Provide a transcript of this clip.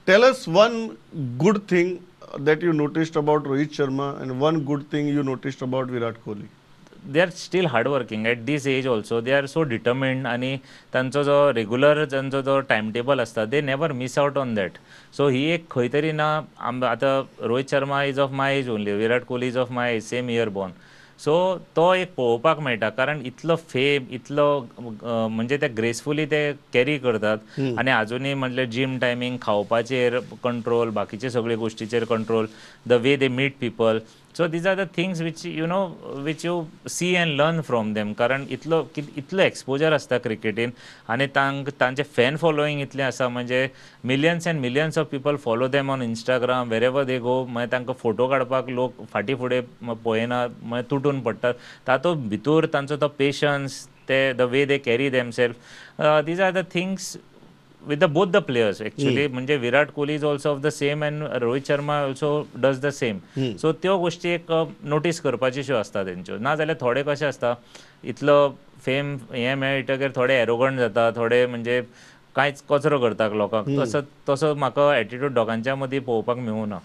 Tell us one good thing that you noticed about Rohit Sharma and one good thing you noticed about Virat Kohli. They are still hardworking at this age also. They are so determined आणि तांचो जो regular तांचो जो time table आसता they never miss out on that. So ही एक खंय तरी ना आतां Rohit Sharma is of my age only, Virat Kohli is of my age, same year born. So तो एक पळोवपाक मेळटा कारण इतलो फेम इतलो म्हणजे ते ग्रेसफुली ते कॅरी करतात. आनी आजुनूय म्हटल्यार जीम टायमींग, खावपाचेर कंट्रोल, बाकीचे सगळे गोश्टीचेर control, the way they meet people. So these are the things which which you see and learn from them. कारण इतलो एक्सपोजर आसता क्रिकेटीन आनी तांचे फॅन फॉलोईंग इतलें आसा म्हणजे millions and millions of people follow them on Instagram, wherever they go. मागीर तांकां फोटो काडपाक लोक फाटीं फुडें पळयना, मागीर तुटून पडटात. तातूंत भितर तांचो तो पेशन्स, ते the way they carry themselves, these are the things with the both the players actually. म्हणजे Virat Kohli is also of the same and Rohit Sharma also does the same. So त्यो गोश्टी एक नोटीस करपाच्यो आसता तेंच्यो. नाजाल्यार थोडे कशे आसता इतलो फेम हें मेळटकीर थोडे एरोगंट जाता, थोडे म्हणजे कांयच कचरो करतात लोकांक. तसो म्हाका एटिट्यूड दोगांच्या मदीं पळोवपाक मेळूं ना.